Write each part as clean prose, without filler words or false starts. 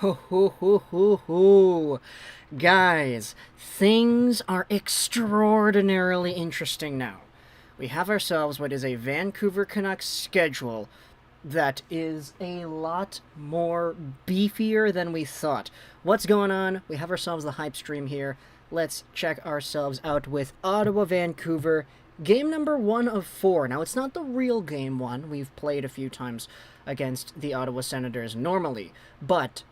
Ho ho ho ho ho. Guys, things are extraordinarily interesting now. We have ourselves what is a Vancouver Canucks schedule that is a lot more beefier than we thought. What's going on? We have ourselves the hype stream here. Let's check ourselves out with Ottawa Vancouver. Game number 1 of 4. Now, it's not the real game one. We've played a few times against the Ottawa Senators normally. But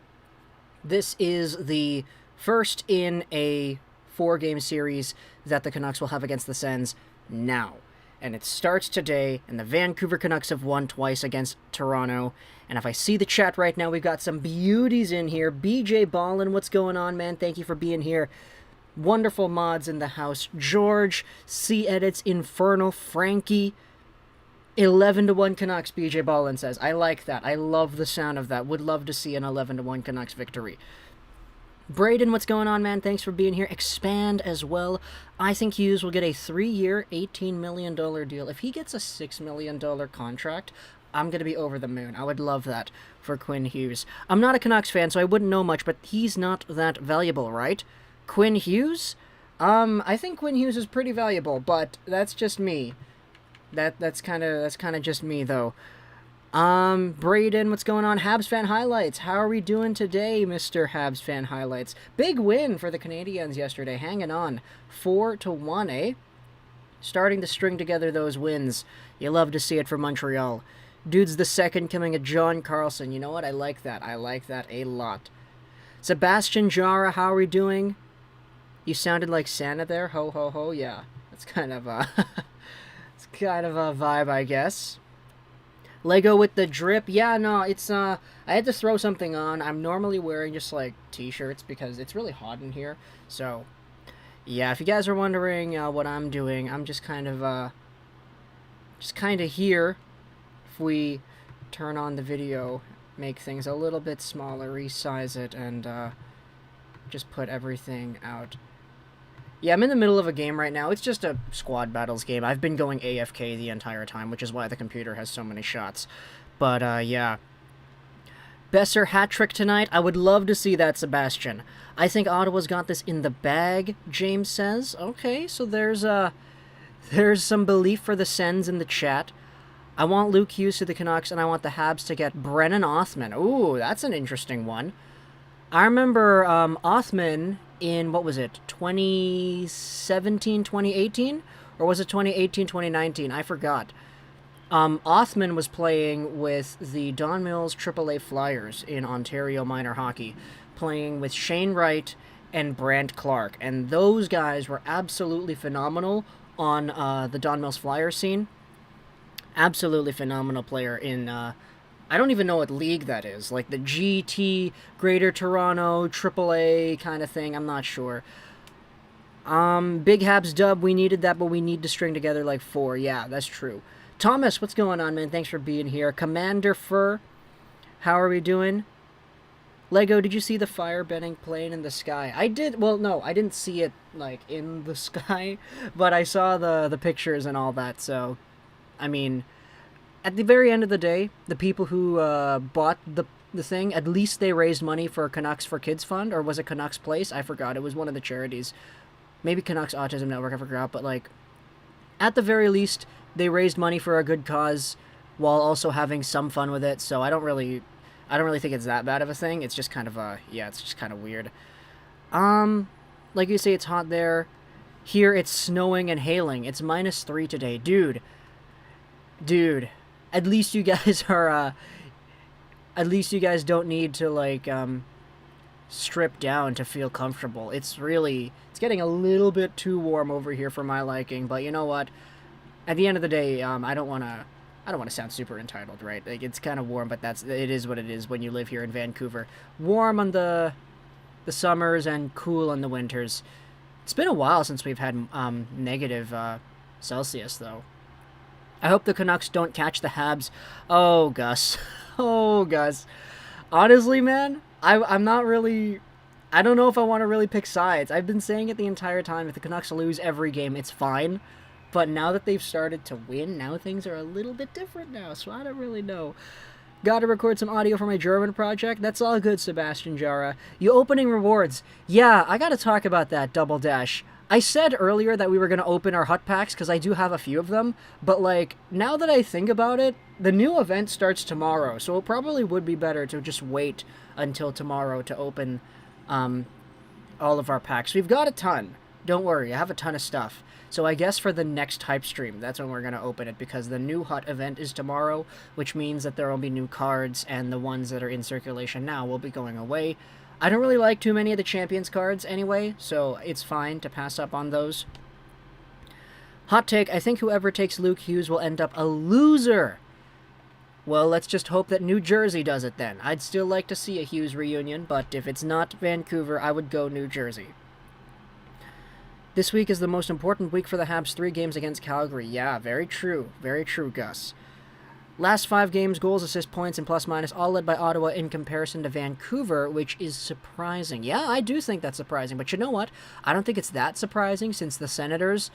this is the first in a 4-game series that the Canucks will have against the Sens now. And it starts today, and the Vancouver Canucks have won twice against Toronto. And if I see the chat right now, we've got some beauties in here. BJ Ballin, what's going on, man? Thank you for being here. Wonderful mods in the house. George, C Edits, Infernal, Frankie. 11-1 Canucks, BJ Ballin says. I like that. I love the sound of that. Would love to see an 11-1 Canucks victory. Braden, what's going on, man? Thanks for being here. Expand as well. I think Hughes will get a 3-year, $18 million deal. If he gets a $6 million contract, I'm going to be over the moon. I would love that for Quinn Hughes. I'm not a Canucks fan, so I wouldn't know much, but he's not that valuable, right? Quinn Hughes? I think Quinn Hughes is pretty valuable, but that's just me. That's kind of just me, though. Braden, what's going on? Habs fan highlights. How are we doing today, Mr. Habs fan highlights? Big win for the Canadiens yesterday. Hanging on. 4-1, eh? Starting to string together those wins. You love to see it for Montreal. Dude's the second coming of John Carlson. You know what? I like that. I like that a lot. Sebastian Jara, how are we doing? You sounded like Santa there. Ho, ho, ho. Yeah. That's kind of a... it's kind of a vibe, I guess. Lego with the drip. Yeah, no, it's, I had to throw something on. I'm normally wearing just, like, t-shirts because it's really hot in here. So, yeah, if you guys are wondering what I'm doing, I'm just kind of here. If we turn on the video, make things a little bit smaller, resize it, and, just put everything out. Yeah, I'm in the middle of a game right now. It's just a squad battles game. I've been going AFK the entire time, which is why the computer has so many shots. But, yeah. Besser hat-trick tonight. I would love to see that, Sebastian. I think Ottawa's got this in the bag, James says. Okay, so there's some belief for the Sens in the chat. I want Luke Hughes to the Canucks, and I want the Habs to get Brennan Othman. Ooh, that's an interesting one. I remember Othman in, what was it, 2017, 2018? Or was it 2018, 2019? I forgot. Othman was playing with the Don Mills AAA Flyers in Ontario minor hockey, playing with Shane Wright and Brant Clark. And those guys were absolutely phenomenal on the Don Mills Flyers scene. Absolutely phenomenal player in... I don't even know what league that is. Like the GT, Greater Toronto, AAA kind of thing. I'm not sure. Big Habs dub. We needed that, but we need to string together like 4. Yeah, that's true. Thomas, what's going on, man? Thanks for being here. Commander Fur, how are we doing? Lego, did you see the fire-bending plane in the sky? I did. Well, no, I didn't see it, like, in the sky, but I saw the pictures and all that, so, I mean... At the very end of the day, the people who bought the thing, at least they raised money for Canucks for Kids Fund, or was it Canucks Place? I forgot. It was one of the charities. Maybe Canucks Autism Network, I forgot. But, like, at the very least, they raised money for a good cause while also having some fun with it. So I don't really think it's that bad of a thing. It's just kind of, yeah, it's just kind of weird. Like you say, it's hot there. Here, it's snowing and hailing. It's -3 today. Dude. At least you guys are, at least you guys don't need to, like, strip down to feel comfortable. It's getting a little bit too warm over here for my liking, but you know what? At the end of the day, I don't want to sound super entitled, right? Like, it's kind of warm, but it is what it is when you live here in Vancouver. Warm on the summers and cool on the winters. It's been a while since we've had, negative, Celsius, though. I hope the Canucks don't catch the Habs. Oh, Gus. Oh, Gus. Honestly, man, I'm not really... I don't know if I want to really pick sides. I've been saying it the entire time. If the Canucks lose every game, it's fine. But now that they've started to win, now things are a little bit different now, so I don't really know. Gotta record some audio for my German project. That's all good, Sebastian Jara. You opening rewards. Yeah, I gotta talk about that, Double Dash. I said earlier that we were gonna open our hut packs, because I do have a few of them, but, like, now that I think about it, the new event starts tomorrow, so it probably would be better to just wait until tomorrow to open, all of our packs. We've got a ton. Don't worry, I have a ton of stuff. So I guess for the next hype stream, that's when we're going to open it, because the new hut event is tomorrow, which means that there will be new cards, and the ones that are in circulation now will be going away. I don't really like too many of the Champions cards anyway, so it's fine to pass up on those. Hot take, I think whoever takes Luke Hughes will end up a loser. Well, let's just hope that New Jersey does it then. I'd still like to see a Hughes reunion, but if it's not Vancouver, I would go New Jersey. This week is the most important week for the Habs. 3 games against Calgary. Yeah, very true. Very true, Gus. Last 5 games, goals, assists, points, and plus-minus, all led by Ottawa in comparison to Vancouver, which is surprising. Yeah, I do think that's surprising, but you know what? I don't think it's that surprising, since the Senators,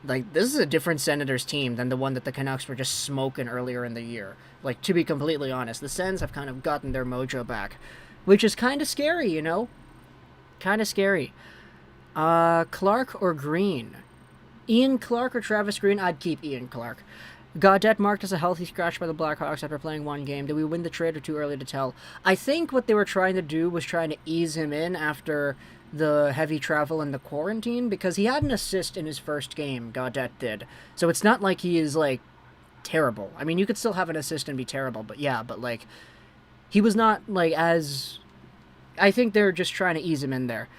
like, this is a different Senators team than the one that the Canucks were just smoking earlier in the year. Like, to be completely honest, the Sens have kind of gotten their mojo back, which is kind of scary, you know? Kind of scary. Clark or Green? Ian Clark or Travis Green? I'd keep Ian Clark. Gaudette marked as a healthy scratch by the Blackhawks after playing 1 game. Did we win the trade or too early to tell? I think what they were trying to do was trying to ease him in after the heavy travel and the quarantine, because he had an assist in his first game, Gaudette did. So it's not like he is, like, terrible. I mean, you could still have an assist and be terrible, but yeah, but, like, he was not, like, as... I think they're just trying to ease him in there.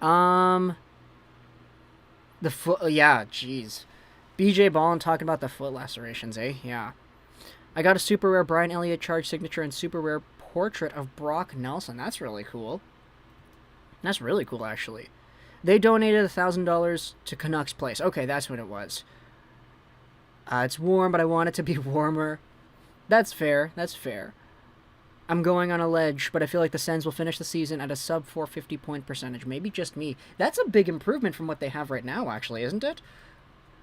The foot, yeah, jeez. BJ Ballin talking about the foot lacerations, eh? Yeah. I got a super rare Brian Elliott charge signature and super rare portrait of Brock Nelson. That's really cool. That's really cool, actually. They donated $1,000 to Canucks Place. Okay, that's what it was. It's warm, but I want it to be warmer. That's fair. That's fair. I'm going on a ledge, but I feel like the Sens will finish the season at a sub 450 point percentage. Maybe just me. That's a big improvement from what they have right now, actually, isn't it?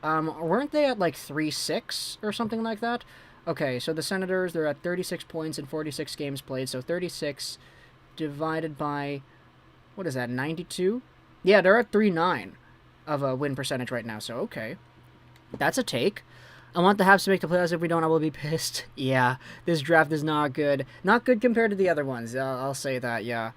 Weren't they at like 3-6 or something like that? Okay, so the Senators, they're at 36 points in 46 games played, so 36 divided by, what is that, 92? Yeah, they're at 3.9 of a win percentage right now, so okay. That's a take. I want the Habs to make the playoffs. If we don't, I will be pissed. Yeah, this draft is not good. Not good compared to the other ones. I'll say that, yeah.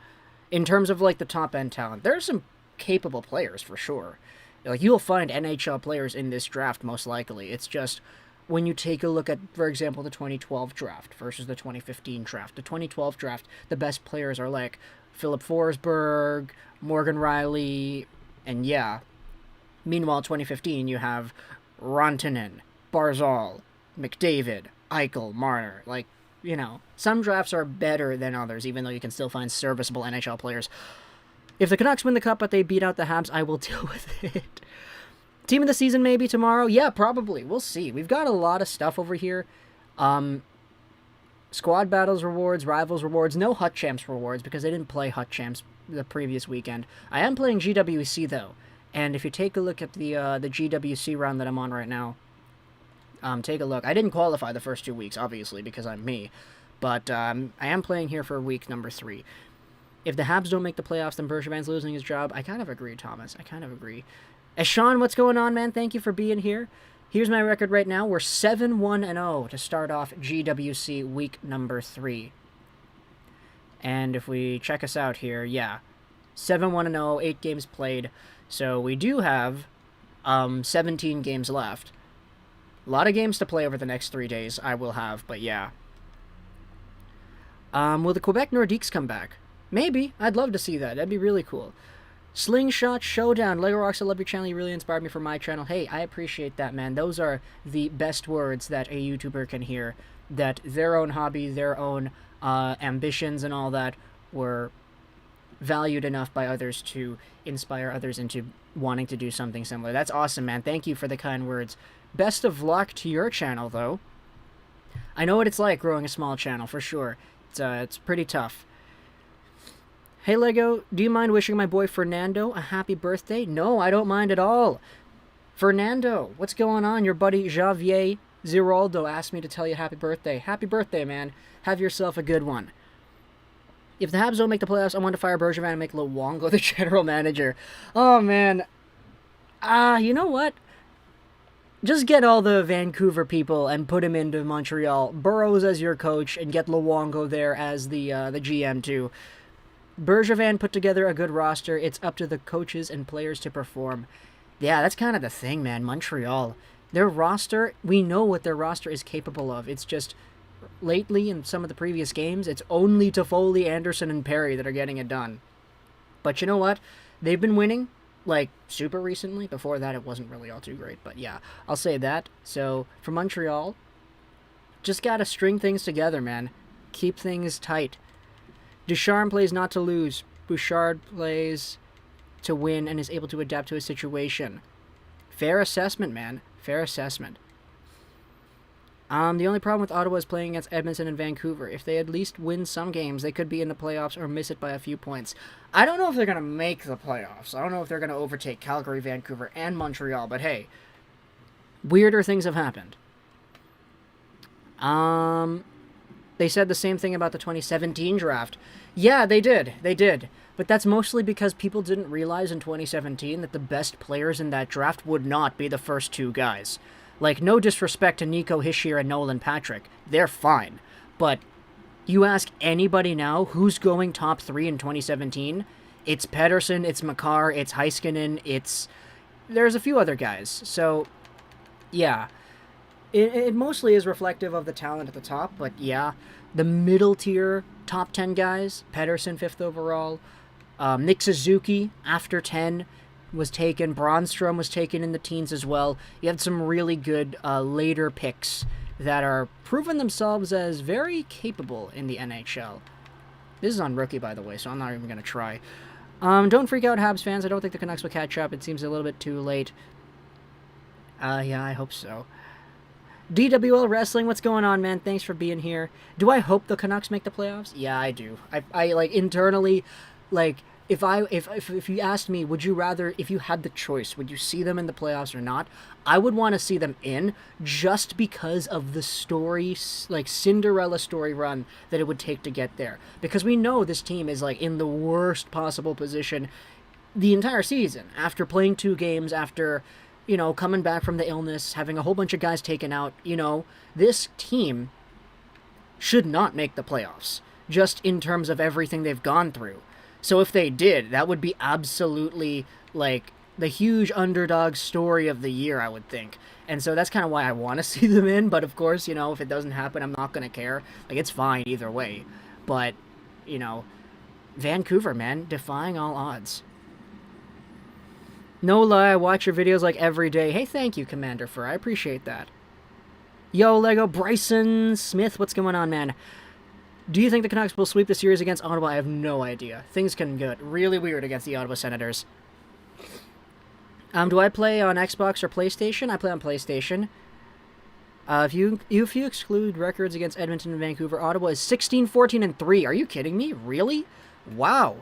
In terms of, like, the top-end talent, there are some capable players, for sure. Like, you'll find NHL players in this draft, most likely. It's just, when you take a look at, for example, the 2012 draft versus the 2015 draft. The 2012 draft, the best players are, like, Philip Forsberg, Morgan Rielly, and yeah. Meanwhile, 2015, you have Rantanen, Barzal, McDavid, Eichel, Marner. Like, you know, some drafts are better than others, even though you can still find serviceable NHL players. If the Canucks win the Cup but they beat out the Habs, I will deal with it. Team of the season maybe tomorrow? Yeah, probably. We'll see. We've got a lot of stuff over here. Squad battles rewards, rivals rewards, no Hut Champs rewards because I didn't play Hut Champs the previous weekend. I am playing GWC, though. And if you take a look at the GWC round that I'm on right now, take a look. I didn't qualify the first 2 weeks, obviously, because I'm me. But I am playing here for week number 3. If the Habs don't make the playoffs, then Bergevin's losing his job. I kind of agree, Thomas. I kind of agree. Sean, what's going on, man? Thank you for being here. Here's my record right now. We're 7-1-0 to start off GWC week number 3. And if we check us out here, yeah. 7-1-0, 8 games played. So we do have 17 games left. A lot of games to play over the next 3 days, I will have, but yeah. Will the Quebec Nordiques come back? Maybe. I'd love to see that. That'd be really cool. Slingshot Showdown. Lego Rocks, I love your channel. You really inspired me for my channel. Hey, I appreciate that, man. Those are the best words that a YouTuber can hear. That their own hobby, their own ambitions and all that were valued enough by others to inspire others into wanting to do something similar. That's awesome, man. Thank you for the kind words. Best of luck to your channel, though. I know what it's like growing a small channel, for sure. It's pretty tough. Hey, Lego, do you mind wishing my boy Fernando a happy birthday? No, I don't mind at all. Fernando, what's going on? Your buddy Javier Ziraldo asked me to tell you happy birthday. Happy birthday, man. Have yourself a good one. If the Habs don't make the playoffs, I want to fire Bergevin and make Luongo the general manager. Oh, man. You know what? Just get all the Vancouver people and put him into Montreal. Burrows as your coach and get Luongo there as the GM too. Bergevin put together a good roster. It's up to the coaches and players to perform. Yeah, that's kind of the thing, man. Montreal. Their roster, we know what their roster is capable of. It's just, lately in some of the previous games, it's only Toffoli, Anderson, and Perry that are getting it done. But you know what? They've been winning, like, super recently. Before that, it wasn't really all too great. But yeah, I'll say that. So, for Montreal, just gotta string things together, man. Keep things tight. Ducharme plays not to lose. Bouchard plays to win and is able to adapt to a situation. Fair assessment, man. Fair assessment. The only problem with Ottawa is playing against Edmonton and Vancouver. If they at least win some games, they could be in the playoffs or miss it by a few points. I don't know if they're going to make the playoffs. I don't know if they're going to overtake Calgary, Vancouver, and Montreal. But hey, weirder things have happened. They said the same thing about the 2017 draft. Yeah, they did. They did. But that's mostly because people didn't realize in 2017 that the best players in that draft would not be the first two guys. Like, no disrespect to Nico Hischier and Nolan Patrick. They're fine. But you ask anybody now who's going top 3 in 2017, it's Pettersson, it's Makar, it's Heiskanen, there's a few other guys. So, yeah. It mostly is reflective of the talent at the top, but yeah, the middle tier top 10 guys, Pettersson 5th overall, Nick Suzuki after 10 was taken, Bronnstrom was taken in the teens as well. You had some really good later picks that are proven themselves as very capable in the NHL. This is on rookie, by the way, so I'm not even going to try. Don't freak out, Habs fans. I don't think the Canucks will catch up. It seems a little bit too late. Yeah, I hope so. DWL Wrestling, what's going on, man? Thanks for being here. Do I hope the Canucks make the playoffs? Yeah, I do. I like, internally, like, if you asked me, would you rather, if you had the choice, would you see them in the playoffs or not? I would want to see them in, just because of the story, like, Cinderella story run that it would take to get there. Because we know this team is, like, in the worst possible position the entire season. After playing 2 games, after, you know, coming back from the illness, having a whole bunch of guys taken out, you know, this team should not make the playoffs, just in terms of everything they've gone through. So if they did, that would be absolutely, like, the huge underdog story of the year, I would think. And so that's kind of why I want to see them in, but of course, you know, if it doesn't happen, I'm not going to care. Like, it's fine either way. But, you know, Vancouver, man, defying all odds. No lie, I watch your videos like every day. Hey, thank you, Commander Fur. I appreciate that. Yo, Lego, Bryson Smith, what's going on, man? Do you think the Canucks will sweep the series against Ottawa? I have no idea. Things can get really weird against the Ottawa Senators. Do I play on Xbox or PlayStation? I play on PlayStation. If you exclude records against Edmonton and Vancouver, Ottawa is 16-14-3. Are you kidding me? Really? Wow.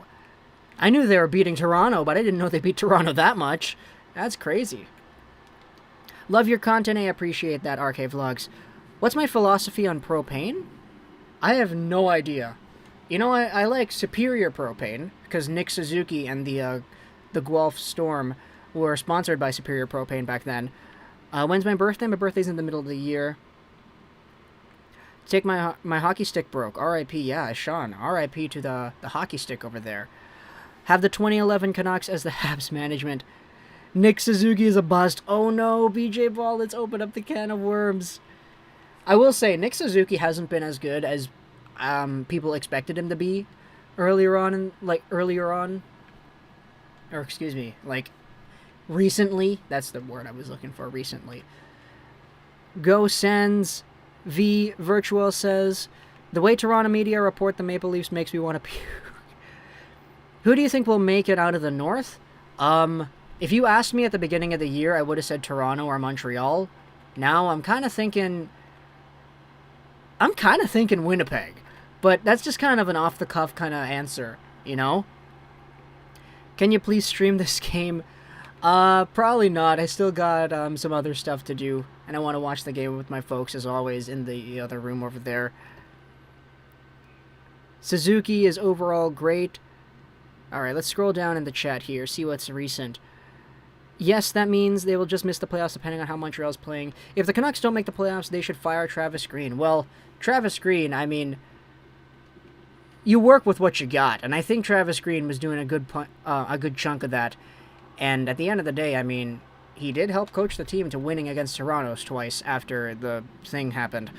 I knew they were beating Toronto, but I didn't know they beat Toronto that much. That's crazy. Love your content. I appreciate that, RK Vlogs. What's my philosophy on propane? I have no idea. You know, I like Superior Propane, because Nick Suzuki and the Guelph Storm were sponsored by Superior Propane back then. When's my birthday? My birthday's in the middle of the year. Take my hockey stick broke. R.I.P. Yeah, Sean. R.I.P. to the hockey stick over there. Have the 2011 Canucks as the Habs management. Nick Suzuki is a bust. Oh no, BJ Ball, let's open up the can of worms. I will say, Nick Suzuki hasn't been as good as people expected him to be earlier on, recently. That's the word I was looking for, recently. Go Sens. V Virtual says, the way Toronto media report the Maple Leafs makes me want to puke. Who do you think will make it out of the North? If you asked me at the beginning of the year, I would have said Toronto or Montreal. Now I'm kind of thinking Winnipeg. But that's just kind of an off-the-cuff kind of answer, you know? Can you please stream this game? Probably not. I still got some other stuff to do. and I want to watch the game with my folks, as always, in the other room over there. Suzuki is overall great. Alright, let's scroll down in the chat here, see what's recent. Yes, that means they will just miss the playoffs depending on how Montreal's playing. If the Canucks don't make the playoffs, they should fire Travis Green. Well, Travis Green, I mean, you work with what you got, and I think Travis Green was doing a good chunk of that. And at the end of the day, I mean, he did help coach the team to winning against Toronto's twice after the thing happened.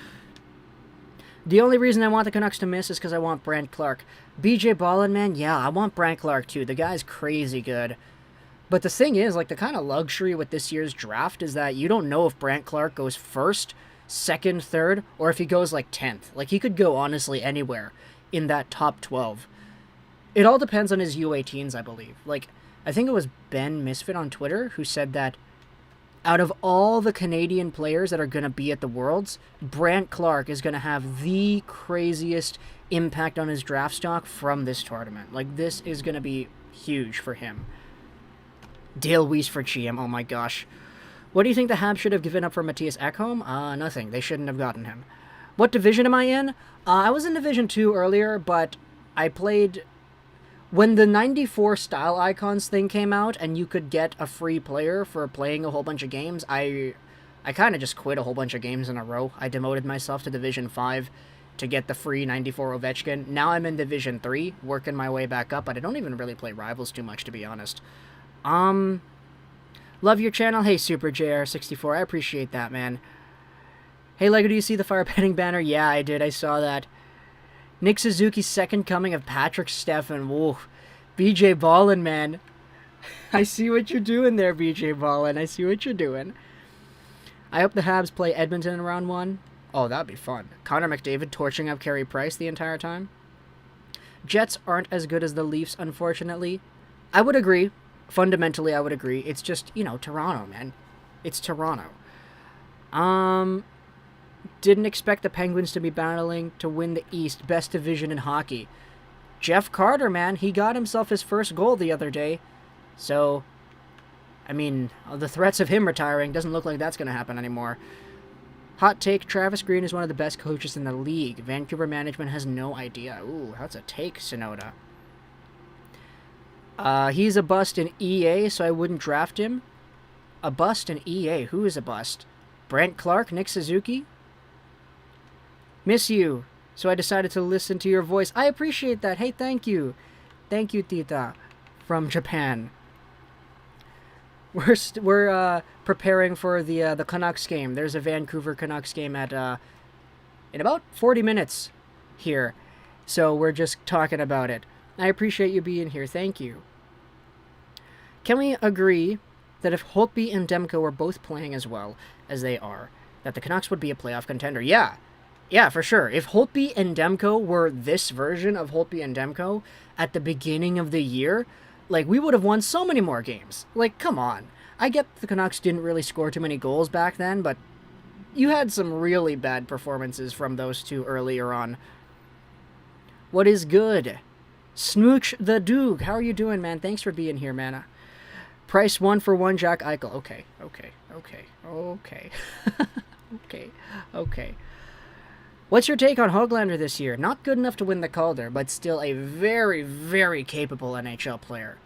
The only reason I want the Canucks to miss is because I want Brandt Clark. BJ Ballin, man, yeah, I want Brandt Clark too. The guy's crazy good. But the thing is, like, the kind of luxury with this year's draft is that you don't know if Brandt Clark goes first, second, third, or if he goes, like, 10th. Like, he could go, honestly, anywhere in that top 12. It all depends on his U18s, I believe. Like, I think it was Ben Misfit on Twitter who said that out of all the Canadian players that are going to be at the Worlds, Brandt Clark is going to have the craziest impact on his draft stock from this tournament. Like, this is going to be huge for him. Dale Weiss for GM, oh my gosh. What do you think the Habs should have given up for Matthias Ekholm? Nothing. They shouldn't have gotten him. What division am I in? I was in Division 2 earlier, but I played... When the 94 Style Icons thing came out, and you could get a free player for playing a whole bunch of games, I kind of just quit a whole bunch of games in a row. I demoted myself to Division 5 to get the free 94 Ovechkin. Now I'm in Division 3, working my way back up, but I don't even really play Rivals too much, to be honest. Love your channel. Hey, Super JR64. I appreciate that, man. Hey, Lego, do you see the fire petting banner? Yeah, I did. I saw that. Nick Suzuki's second coming of Patrick Steffen. Whoa. BJ Ballin, man. I see what you're doing there, BJ Ballin. I see what you're doing. I hope the Habs play Edmonton in round 1. Oh, that'd be fun. Connor McDavid torching up Carey Price the entire time. Jets aren't as good as the Leafs, unfortunately. I would agree. Fundamentally, I would agree. It's just, you know, Toronto, man. It's Toronto. Didn't expect the Penguins to be battling to win the East, best division in hockey. Jeff Carter, man, he got himself his first goal the other day. So, I mean, the threats of him retiring doesn't look like that's going to happen anymore. Hot take, Travis Green is one of the best coaches in the league. Vancouver management has no idea. Ooh, that's a take, Sonoda. He's a bust in EA, so I wouldn't draft him. A bust in EA. Who is a bust? Brandt Clark? Nick Suzuki? Miss you. So I decided to listen to your voice. I appreciate that. Hey, thank you. Thank you, Tita. From Japan. We're preparing for the Canucks game. There's a Vancouver Canucks game at in about 40 minutes here. So we're just talking about it. I appreciate you being here. Thank you. Can we agree that if Holtby and Demko were both playing as well as they are, that the Canucks would be a playoff contender? Yeah. Yeah, for sure. If Holtby and Demko were this version of Holtby and Demko at the beginning of the year, like, we would have won so many more games. Like, come on. I get the Canucks didn't really score too many goals back then, but you had some really bad performances from those two earlier on. What is good? Smooch the Duke. How are you doing, man? Thanks for being here, man. Price 1-for-1 Jack Eichel. Okay. Okay. What's your take on Höglander this year? Not good enough to win the Calder, but still a very, very capable NHL player.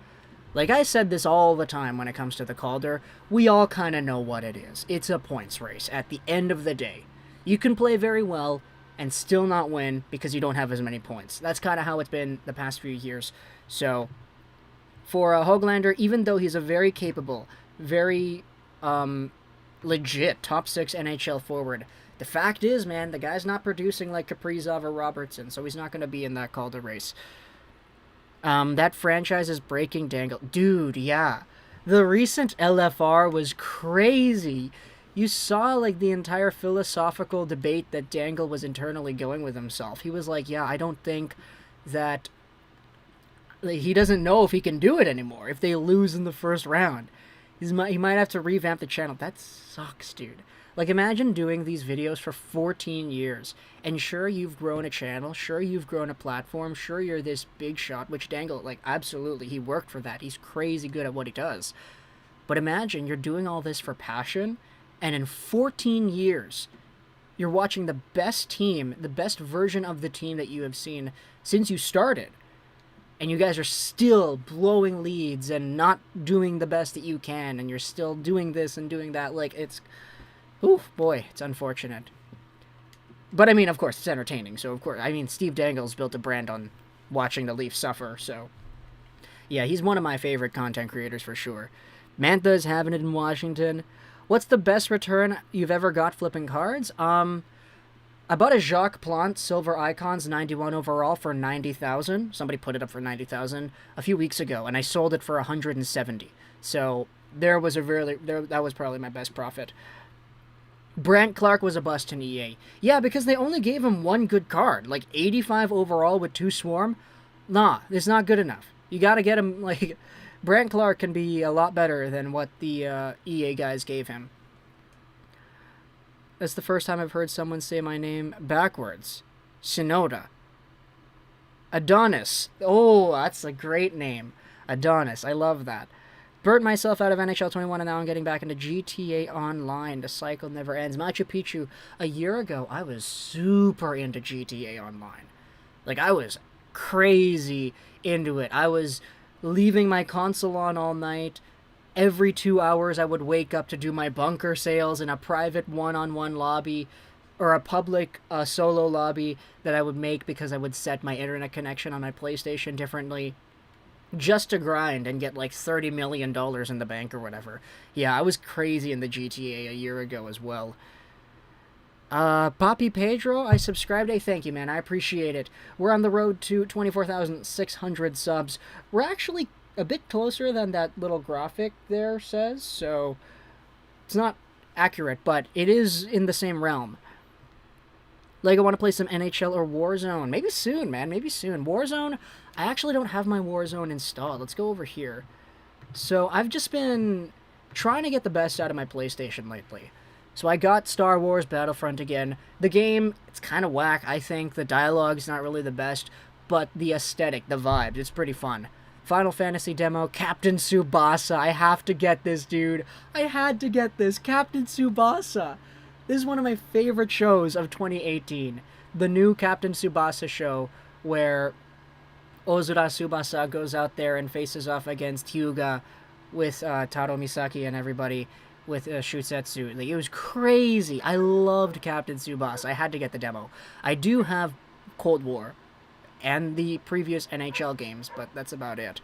Like, I said this all the time when it comes to the Calder. We all kind of know what it is. It's a points race at the end of the day. You can play very well and still not win because you don't have as many points. That's kind of how it's been the past few years. So, for Höglander, even though he's a very capable, very legit top 6 NHL forward, the fact is, man, the guy's not producing like Kaprizov or Robertson, so he's not going to be in that Calder race. That franchise is breaking, Dangle. Dude, yeah. The recent LFR was crazy. You saw, like, the entire philosophical debate that Dangle was internally going with himself. He was like, yeah, I don't think that... Like, he doesn't know if he can do it anymore if they lose in the first round. He might have to revamp the channel. That sucks, dude. Like, imagine doing these videos for 14 years, and sure, you've grown a channel, sure, you've grown a platform, sure, you're this big shot, which Dangle, like, absolutely, he worked for that. He's crazy good at what he does. But imagine you're doing all this for passion, And in 14 years, you're watching the best team, the best version of the team that you have seen since you started. And you guys are still blowing leads and not doing the best that you can, and you're still doing this and doing that. Like, it's... Oof, boy, it's unfortunate. But, I mean, of course, it's entertaining. So, of course, I mean, Steve Dangle's built a brand on watching the Leafs suffer, so... Yeah, he's one of my favorite content creators for sure. Mantha's having it in Washington. What's the best return you've ever got flipping cards? I bought a Jacques Plante Silver Icons 91 overall for $90,000. Somebody put it up for $90,000 a few weeks ago, and I sold it for $170. So that was probably my best profit. Brant Clark was a bust in EA. Yeah, because they only gave him one good card, like 85 overall with 2 Swarm. Nah, it's not good enough. You gotta get him, like... Brant Clark can be a lot better than what the EA guys gave him. That's the first time I've heard someone say my name backwards. Shinoda. Adonis. Oh, that's a great name. Adonis. I love that. Burnt myself out of NHL 21 and now I'm getting back into GTA Online. The cycle never ends. Machu Picchu. A year ago, I was super into GTA Online. Like, I was crazy into it. I was leaving my console on all night. Every 2 hours, I would wake up to do my bunker sales in a private one-on-one lobby or a public solo lobby that I would make because I would set my internet connection on my PlayStation differently just to grind and get like $30 million in the bank or whatever. Yeah, I was crazy in the GTA a year ago as well. Papi Pedro, I subscribed. Hey, thank you, man. I appreciate it. We're on the road to 24,600 subs. We're actually a bit closer than that little graphic there says, so it's not accurate, but it is in the same realm. Like, I want to play some NHL or Warzone. Maybe soon, man. Maybe soon. Warzone, I actually don't have my Warzone installed. Let's go over here. So, I've just been trying to get the best out of my PlayStation lately. So I got Star Wars Battlefront again. The game, it's kind of whack, I think. The dialogue's not really the best, but the aesthetic, the vibe, it's pretty fun. Final Fantasy demo, Captain Tsubasa. I have to get this, dude. I had to get this. Captain Tsubasa. This is one of my favorite shows of 2018. The new Captain Tsubasa show, where Ozura Tsubasa goes out there and faces off against Hyuga with Taro Misaki and everybody with Shusetsu. Like, it was crazy. I loved Captain Tsubasa. I had to get the demo. I do have Cold War and the previous NHL games, but that's about it.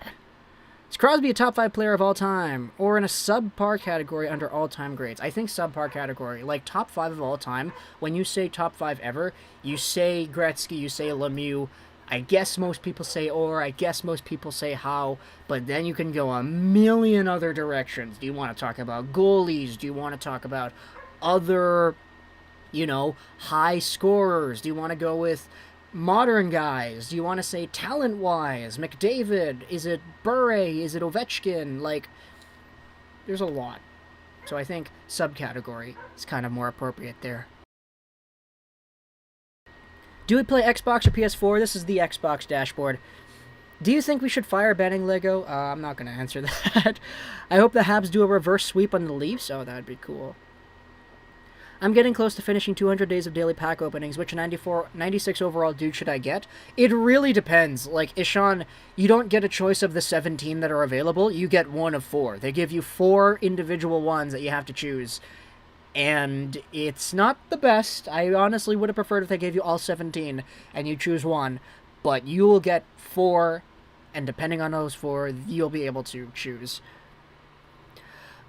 Is Crosby a top 5 player of all time, or in a subpar category under all-time grades? I think subpar category. Like, top 5 of all time, when you say top 5 ever, you say Gretzky, you say Lemieux, I guess most people say Orr, I guess most people say Howe, but then you can go a million other directions. Do you want to talk about goalies? Do you want to talk about other, high scorers? Do you want to go with modern guys? Do you want to say talent-wise? McDavid? Is it Bure? Is it Ovechkin? Like, there's a lot. So I think subcategory is kind of more appropriate there. Do we play Xbox or PS4? This is the Xbox dashboard. Do you think we should fire banning Lego? I'm not going to answer that. I hope the Habs do a reverse sweep on the Leafs. Oh, that would be cool. I'm getting close to finishing 200 days of daily pack openings. Which 96 overall dude should I get? It really depends. Like, Ishan, you don't get a choice of the 17 that are available. You get one of 4. They give you 4 individual ones that you have to choose. And it's not the best. I honestly would have preferred if they gave you all 17 and you choose one. But you will get 4, and depending on those 4, you'll be able to choose.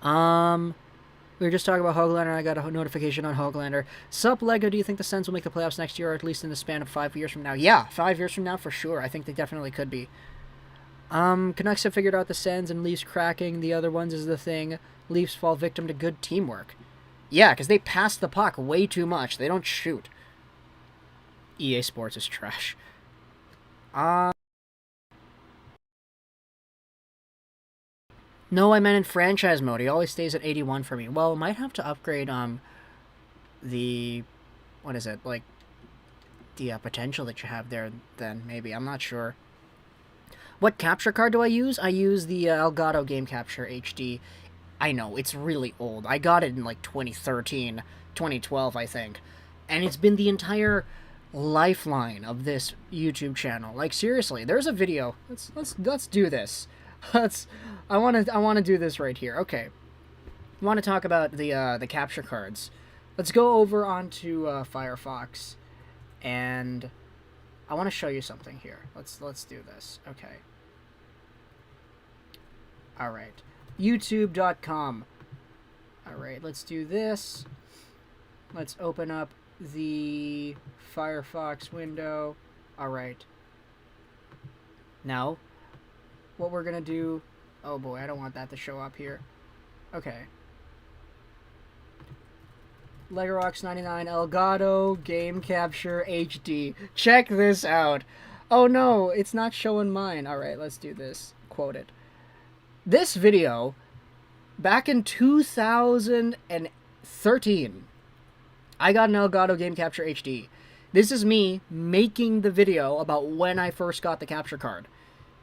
We were just talking about Hoglander, and I got a notification on Hoglander. Sup, Lego, do you think the Sens will make the playoffs next year, or at least in the span of 5 years from now? Yeah, 5 years from now, for sure. I think they definitely could be. Canucks have figured out the Sens, and Leafs cracking the other ones is the thing. Leafs fall victim to good teamwork. Yeah, because they pass the puck way too much. They don't shoot. EA Sports is trash. No, I meant in franchise mode. He always stays at 81 for me. Well, I might have to upgrade, the... What is it? Like, the potential that you have there, then, maybe. I'm not sure. What capture card do I use? I use the Elgato Game Capture HD. I know, it's really old. I got it in like 2013, 2012, I think. And it's been the entire lifeline of this YouTube channel. Like seriously, there's a video. Let's do this. Let's I want to do this right here. Okay. I want to talk about the capture cards. Let's go over onto Firefox, and I want to show you something here. Let's do this. Okay. All right. YouTube.com. All right. Let's do this. Let's open up the Firefox window. All right. Now, what we're gonna do? Oh boy, I don't want that to show up here. Okay. Lego Rocks 99 Elgato Game Capture HD. Check this out. Oh no, it's not showing mine. Alright, let's do this. Quote it. This video, back in 2013, I got an Elgato Game Capture HD. This is me making the video about when I first got the capture card.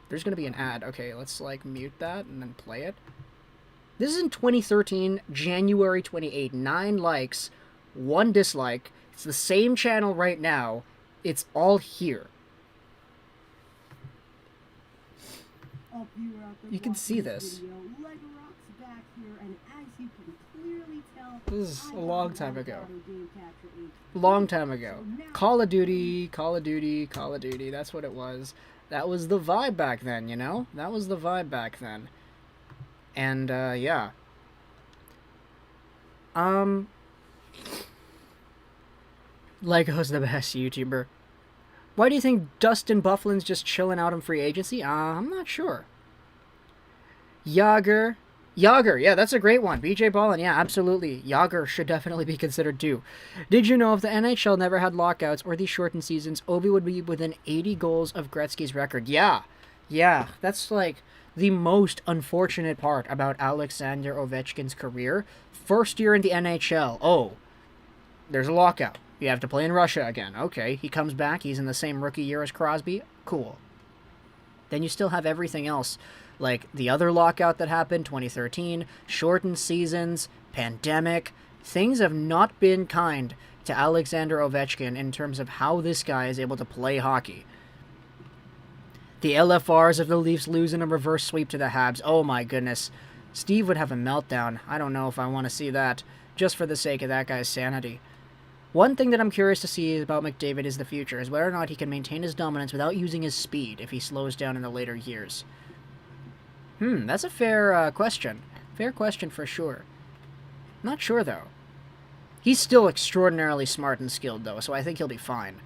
There's going to be an ad. Okay, let's like mute that and then play it. This is in 2013, January 28. 9 likes, 1 dislike. It's the same channel right now. It's all here. You can see this. This is a long time ago. Long time ago. Call of Duty, Call of Duty, Call of Duty. That's what it was. That was the vibe back then, you know? That was the vibe back then. And, yeah. Lego's the best YouTuber. Why do you think Dustin Bufflin's just chilling out in free agency? I'm not sure. Yager, yeah, that's a great one. BJ Ballin, yeah, absolutely. Yager should definitely be considered too. Did you know if the NHL never had lockouts or these shortened seasons, Obi would be within 80 goals of Gretzky's record? Yeah, that's like the most unfortunate part about Alexander Ovechkin's career. First year in the NHL. Oh, there's a lockout. You have to play in Russia again. Okay, he comes back. He's in the same rookie year as Crosby. Cool. Then you still have everything else. Like the other lockout that happened, 2013, shortened seasons, pandemic. Things have not been kind to Alexander Ovechkin in terms of how this guy is able to play hockey. The LFRs if the Leafs lose in a reverse sweep to the Habs. Oh my goodness. Steve would have a meltdown. I don't know if I want to see that, just for the sake of that guy's sanity. One thing that I'm curious to see about McDavid is the future, is whether or not he can maintain his dominance without using his speed if he slows down in the later years. That's a fair question. Fair question for sure. Not sure, though. He's still extraordinarily smart and skilled, though, so I think he'll be fine.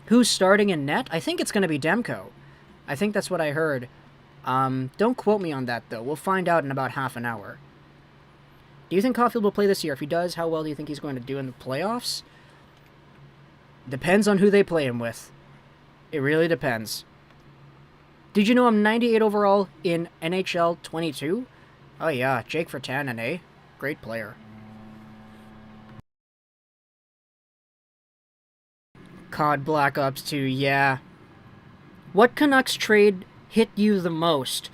Who's starting in net? I think it's going to be Demko. I think that's what I heard. Don't quote me on that, though. We'll find out in about half an hour. Do you think Caulfield will play this year? If he does, how well do you think he's going to do in the playoffs? Depends on who they play him with. It really depends. Did you know I'm 98 overall in NHL 22? Oh yeah, Jake Virtanen, eh? Great player. COD Black Ops 2, yeah. What Canucks trade hit you the most?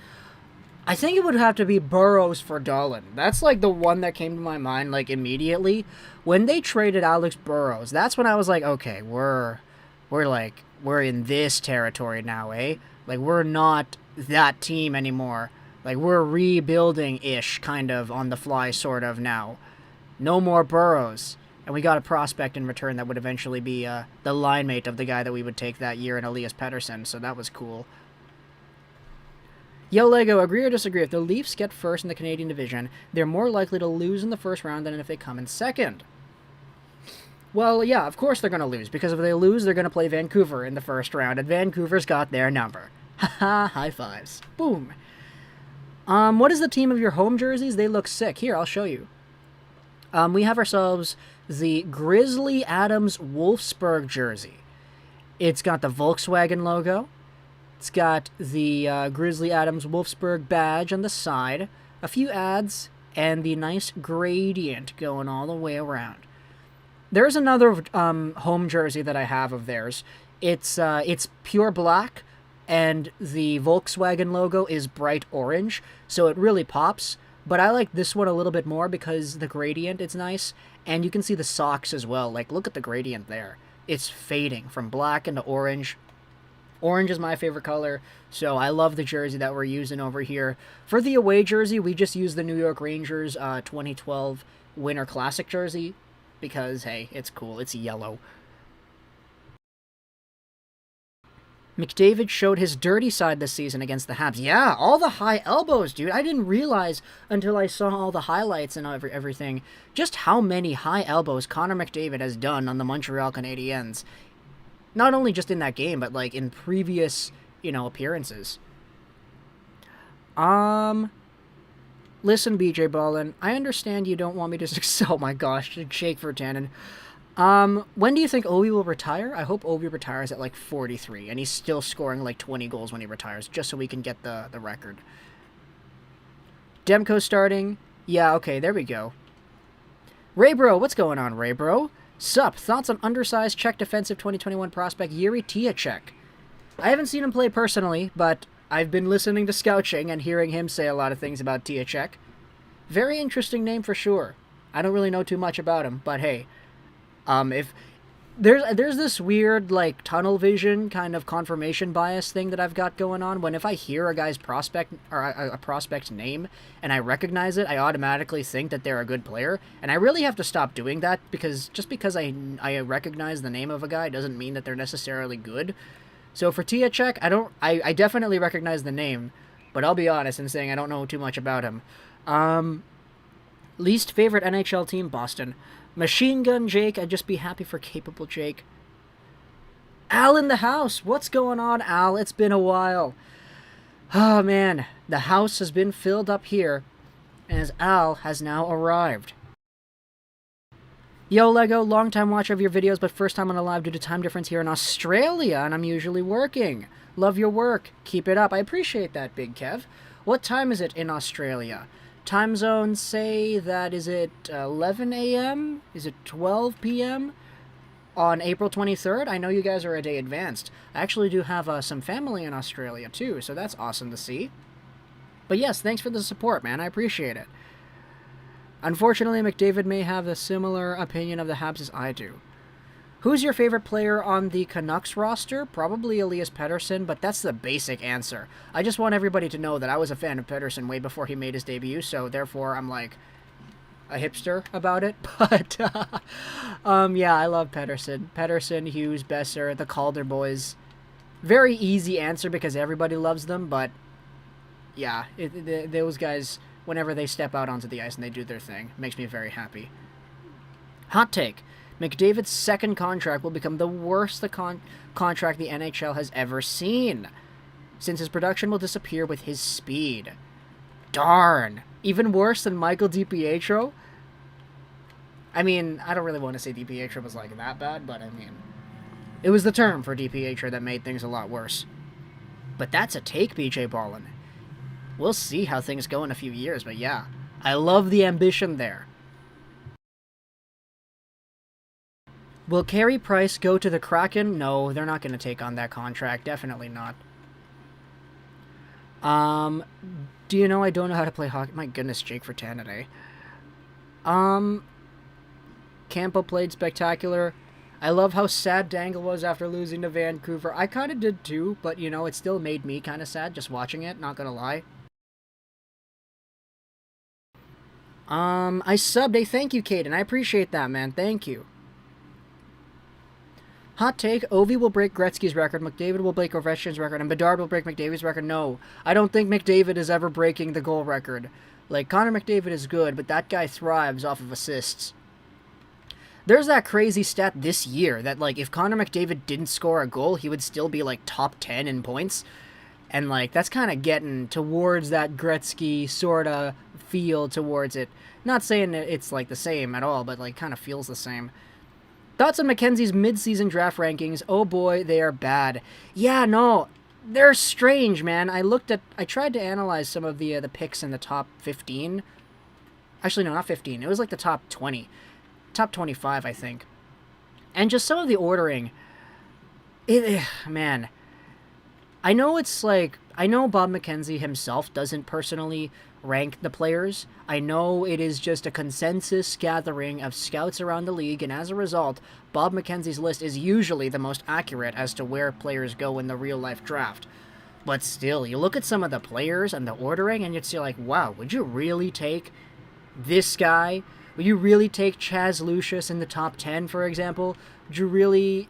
I think it would have to be Burrows for Dolan. That's like the one that came to my mind like immediately. When they traded Alex Burrows, that's when I was like, okay, we're in this territory now, eh? Like, we're not that team anymore. Like, we're rebuilding-ish, kind of, on the fly, sort of, now. No more Burrows. And we got a prospect in return that would eventually be the line mate of the guy that we would take that year in Elias Pettersson, so that was cool. Yo, Lego, agree or disagree? If the Leafs get first in the Canadian division, they're more likely to lose in the first round than if they come in second. Well, yeah, of course they're going to lose, because if they lose, they're going to play Vancouver in the first round, and Vancouver's got their number. Haha, high fives. Boom. What is the team of your home jerseys? They look sick. Here, I'll show you. We have ourselves the Grizzly Adams Wolfsburg jersey. It's got the Volkswagen logo. It's got the Grizzly Adams Wolfsburg badge on the side, a few ads, and the nice gradient going all the way around. There's another home jersey that I have of theirs. It's pure black and the Volkswagen logo is bright orange, so it really pops. But I like this one a little bit more because the gradient is nice, and you can see the socks as well. Like, look at the gradient there. It's fading from black into orange. Orange is my favorite color, so I love the jersey that we're using over here. For the away jersey, we just use the New York Rangers 2012 Winter Classic jersey because, hey, it's cool. It's yellow. McDavid showed his dirty side this season against the Habs. Yeah, all the high elbows, dude. I didn't realize until I saw all the highlights and everything just how many high elbows Connor McDavid has done on the Montreal Canadiens. Not only just in that game, but like in previous, appearances. Listen, BJ Ballin, I understand you don't want me to... Oh my gosh, shake for Tannen. When do you think Ovi will retire? I hope Ovi retires at like 43, and he's still scoring like 20 goals when he retires, just so we can get the record. Demko starting. Yeah, okay, there we go. Ray Bro, what's going on, Ray Bro? Sup, thoughts on undersized Czech defensive 2021 prospect Yuri Tiacek? I haven't seen him play personally, but I've been listening to Scouching and hearing him say a lot of things about Tiacek. Very interesting name for sure. I don't really know too much about him, but hey, if there's this weird like tunnel vision kind of confirmation bias thing that I've got going on when if I hear a guy's prospect or a prospect name and I recognize it, I automatically think that they're a good player, and I really have to stop doing that because just because I recognize the name of a guy doesn't mean that they're necessarily good. So for Tiacek, I definitely recognize the name, but I'll be honest in saying I don't know too much about him. Least favorite NHL team, Boston. Machine Gun Jake, I'd just be happy for Capable Jake. Al in the house. What's going on, Al? It's been a while. Oh, man. The house has been filled up here, as Al has now arrived. Yo, Lego, long-time watcher of your videos, but first time on a live due to time difference here in Australia, and I'm usually working. Love your work. Keep it up. I appreciate that, Big Kev. What time is it in Australia? Time zones say that, is it 11 a.m.? Is it 12 p.m.? On April 23rd? I know you guys are a day advanced. I actually do have some family in Australia, too, so that's awesome to see. But yes, thanks for the support, man. I appreciate it. Unfortunately, McDavid may have a similar opinion of the Habs as I do. Who's your favorite player on the Canucks roster? Probably Elias Pettersson, but that's the basic answer. I just want everybody to know that I was a fan of Pettersson way before he made his debut, so therefore I'm like a hipster about it. But, yeah, I love Pettersson. Pettersson, Hughes, Besser, the Calder boys. Very easy answer because everybody loves them, but yeah, those guys, whenever they step out onto the ice and they do their thing, makes me very happy. Hot take. McDavid's second contract will become the worst contract the NHL has ever seen, since his production will disappear with his speed. Darn. Even worse than Michael DiPietro? I mean, I don't really want to say DiPietro was like that bad, but I mean, it was the term for DiPietro that made things a lot worse. But that's a take, BJ Ballin. We'll see how things go in a few years, but yeah, I love the ambition there. Will Carey Price go to the Kraken? No, they're not going to take on that contract. Definitely not. Do you know I don't know how to play hockey? My goodness, Jake for 10 today. Campo played spectacular. I love how sad Dangle was after losing to Vancouver. I kind of did too, but, it still made me kind of sad just watching it, not going to lie. I subbed a thank you, Caden. I appreciate that, man. Thank you. Hot take, Ovi will break Gretzky's record, McDavid will break Ovechkin's record, and Bedard will break McDavid's record. No, I don't think McDavid is ever breaking the goal record. Like, Connor McDavid is good, but that guy thrives off of assists. There's that crazy stat this year that, like, if Connor McDavid didn't score a goal, he would still be, like, top 10 in points. And, like, that's kind of getting towards that Gretzky sort of feel towards it. Not saying it's, like, the same at all, but, like, kind of feels the same. Thoughts on Mackenzie's mid-season draft rankings? Oh boy, they are bad. Yeah, no, they're strange, man. I tried to analyze some of the picks in the top 15. Actually, no, not 15. It was like the top 20. Top 25, I think. And just some of the ordering. Man, I know it's like, I know Bob McKenzie himself doesn't personally rank the players. I know it is just a consensus gathering of scouts around the league, and as a result, Bob McKenzie's list is usually the most accurate as to where players go in the real-life draft. But still, you look at some of the players and the ordering, and you'd see like, wow, would you really take this guy? Would you really take Chaz Lucius in the top 10, for example? Would you really,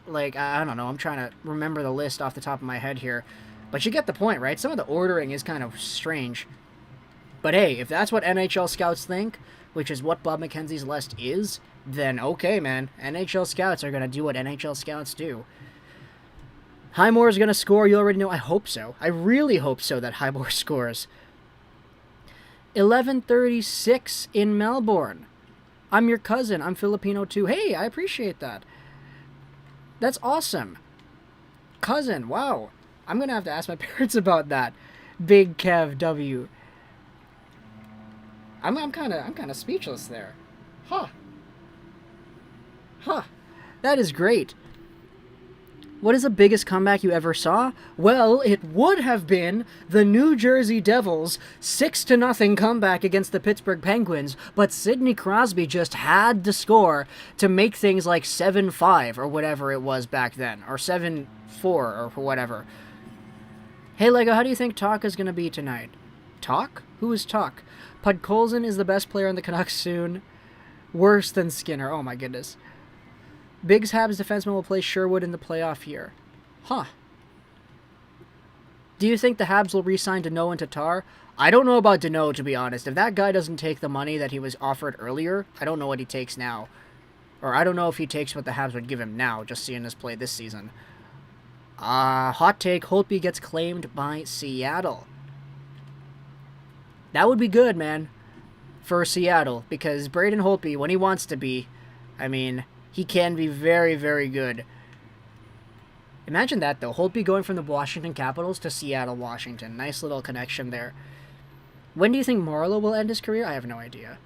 like, I don't know, I'm trying to remember the list off the top of my head here. But you get the point, right? Some of the ordering is kind of strange. But hey, if that's what NHL scouts think, which is what Bob McKenzie's list is, then okay, man. NHL scouts are going to do what NHL scouts do. Highmore is going to score, you already know. I hope so. I really hope so that Highmore scores. 11:36 in Melbourne. I'm your cousin. I'm Filipino too. Hey, I appreciate that. That's awesome. Cousin, wow. I'm going to have to ask my parents about that. Big Kev W. I'm kind of speechless there. Huh. That is great. What is the biggest comeback you ever saw? Well, it would have been the New Jersey Devils' 6-0 comeback against the Pittsburgh Penguins, but Sidney Crosby just had to score to make things like 7-5 or whatever it was back then, or 7-4 or whatever. Hey Lego, how do you think Talk is going to be tonight? Talk? Who is Talk? Podkolzin is the best player in the Canucks soon. Worse than Skinner. Oh my goodness. Biggs Habs defenseman will play Sherwood in the playoff year. Huh. Do you think the Habs will re-sign Deneau and Tatar? I don't know about Deneau, to be honest. If that guy doesn't take the money that he was offered earlier, I don't know what he takes now. Or I don't know if he takes what the Habs would give him now, just seeing us play this season. Hot take, Holtby gets claimed by Seattle. That would be good, man, for Seattle, because Braden Holtby, when he wants to be, I mean, he can be very, very good. Imagine that, though. Holtby going from the Washington Capitals to Seattle, Washington. Nice little connection there. When do you think Marleau will end his career? I have no idea.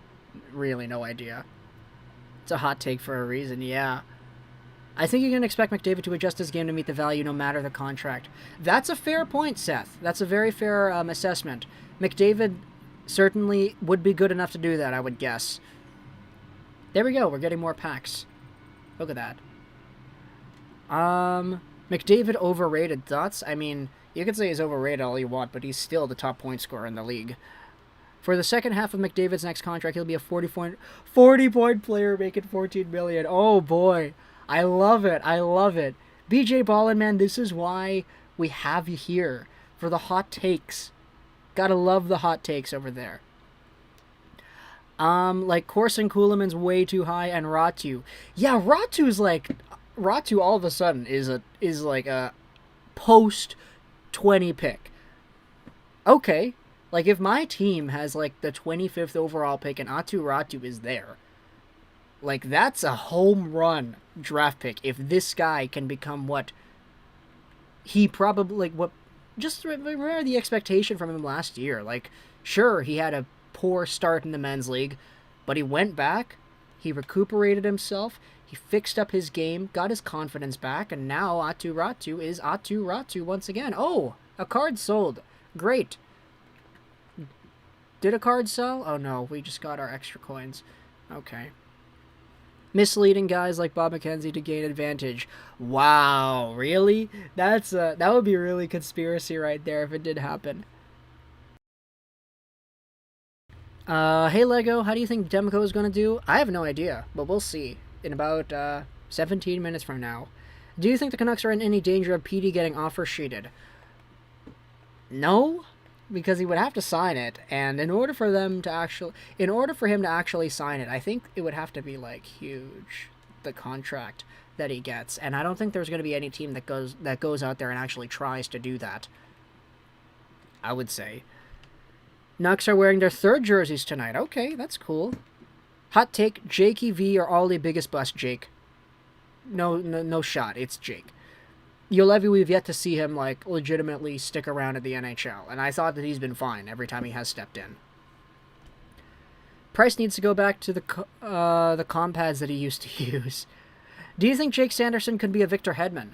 Really no idea. It's a hot take for a reason, yeah. I think you can expect McDavid to adjust his game to meet the value no matter the contract. That's a fair point, Seth. That's a very fair assessment. McDavid certainly would be good enough to do that, I would guess. There we go. We're getting more packs. Look at that. McDavid overrated. Thoughts? I mean, you could say he's overrated all you want, but he's still the top point scorer in the league. For the second half of McDavid's next contract, he'll be a 40-point player making $14 million. Oh boy. I love it. I love it. BJ Ballin, man, this is why we have you here. For the hot takes. Gotta love the hot takes over there. Like Corson Kuhlman's way too high, and Ratu. Yeah, Ratu all of a sudden is like a post 20 pick. Okay, like if my team has like the 25th overall pick and Ratu is there, like that's a home run draft pick. If this guy can become what he probably just remember the expectation from him last year. Like, sure, he had a poor start in the men's league, but he went back, he recuperated himself, he fixed up his game, got his confidence back, and now Aatu Ratu is Aatu Ratu once again. Oh, a card sold. Great. Did a card sell? Oh no, we just got our extra coins. Okay. Misleading guys like Bob McKenzie to gain advantage. Wow, really? That would be really conspiracy right there if it did happen. Hey Lego, how do you think Demko is going to do? I have no idea, but we'll see in about 17 minutes from now. Do you think the Canucks are in any danger of Petey getting offer sheeted? No, because he would have to sign it, and in order for him to actually sign it, I think it would have to be like huge, the contract that he gets, and I don't think there's going to be any team that goes out there and actually tries to do that. I would say. Nucks are wearing their third jerseys tonight. Okay, that's cool. Hot take: Jakey V or Ollie biggest bust. Jake. No shot. It's Jake. Yolevi, we've yet to see him like legitimately stick around at the NHL, and I thought that he's been fine every time he has stepped in. Price needs to go back to the compads that he used to use. Do you think Jake Sanderson could be a Victor Hedman?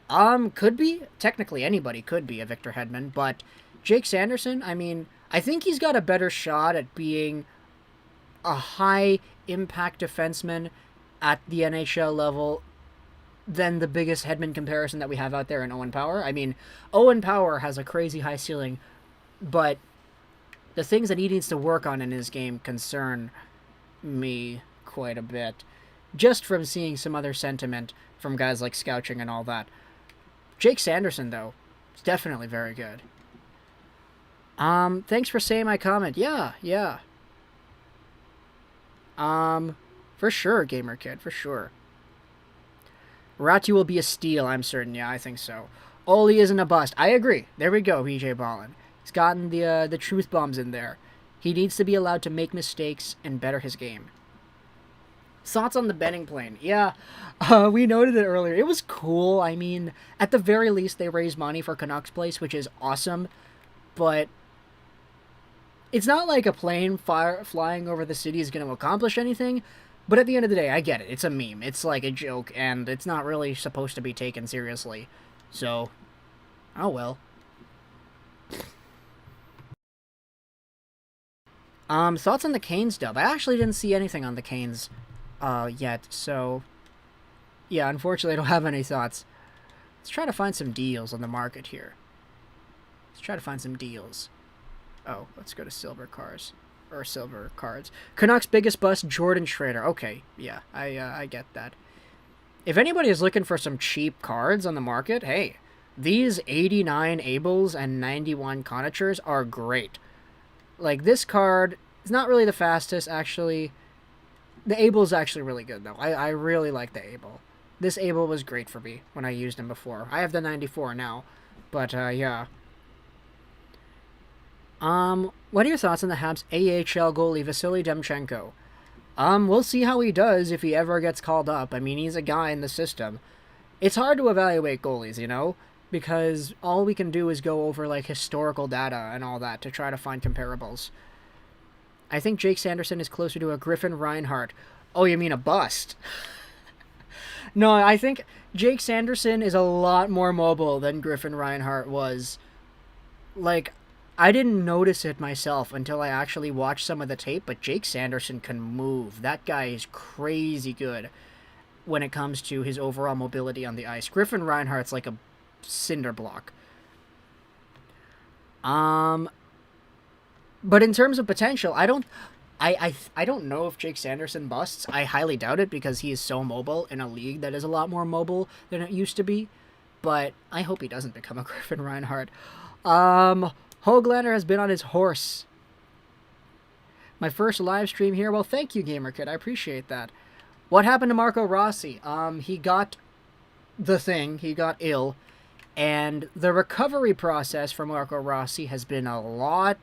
Could be. Technically, anybody could be a Victor Hedman, but Jake Sanderson, I mean, I think he's got a better shot at being a high-impact defenseman at the NHL level than the biggest Hedman comparison that we have out there in Owen Power. I mean, Owen Power has a crazy high ceiling, but the things that he needs to work on in his game concern me quite a bit, just from seeing some other sentiment from guys like Scouching and all that. Jake Sanderson, though, is definitely very good. Thanks for saying my comment. Yeah. For sure, Gamer Kid, for sure. Ratu will be a steal, I'm certain. Yeah, I think so. Oli isn't a bust. I agree. There we go, BJ Ballin. He's gotten the truth bombs in there. He needs to be allowed to make mistakes and better his game. Thoughts on the betting plane? Yeah, we noted it earlier. It was cool. I mean, at the very least, they raised money for Canucks Place, which is awesome. But it's not like a plane flying over the city is going to accomplish anything. But at the end of the day, I get it. It's a meme. It's like a joke, and it's not really supposed to be taken seriously. So, oh well. Thoughts on the Canes dub? I actually didn't see anything on the Canes yet, so yeah, unfortunately I don't have any thoughts. Let's try to find some deals on the market here. Let's try to find some deals. Oh, let's go to silver cards. Canucks biggest bust, Jordan Schrader. Okay, yeah, I get that. If anybody is looking for some cheap cards on the market, hey, these 89 Abels and 91 Conachers are great. Like, this card is not really the fastest, actually. The Abel is actually really good, though. I really like the Abel. This Abel was great for me when I used him before. I have the 94 now, but, yeah. What are your thoughts on the Habs AHL goalie Vasily Demchenko? We'll see how he does if he ever gets called up. I mean, he's a guy in the system. It's hard to evaluate goalies, you know? Because all we can do is go over, like, historical data and all that to try to find comparables. I think Jake Sanderson is closer to a Griffin Reinhart. Oh, you mean a bust? No, I think Jake Sanderson is a lot more mobile than Griffin Reinhart was. Like, I didn't notice it myself until I actually watched some of the tape, but Jake Sanderson can move. That guy is crazy good when it comes to his overall mobility on the ice. Griffin Reinhart's like a cinder block. But in terms of potential, I don't know if Jake Sanderson busts. I highly doubt it because he is so mobile in a league that is a lot more mobile than it used to be. But I hope he doesn't become a Griffin Reinhart. Hoglander has been on his horse. My first live stream here. Well, thank you, GamerKid. I appreciate that. What happened to Marco Rossi? He got the thing. He got ill. And the recovery process for Marco Rossi has been a lot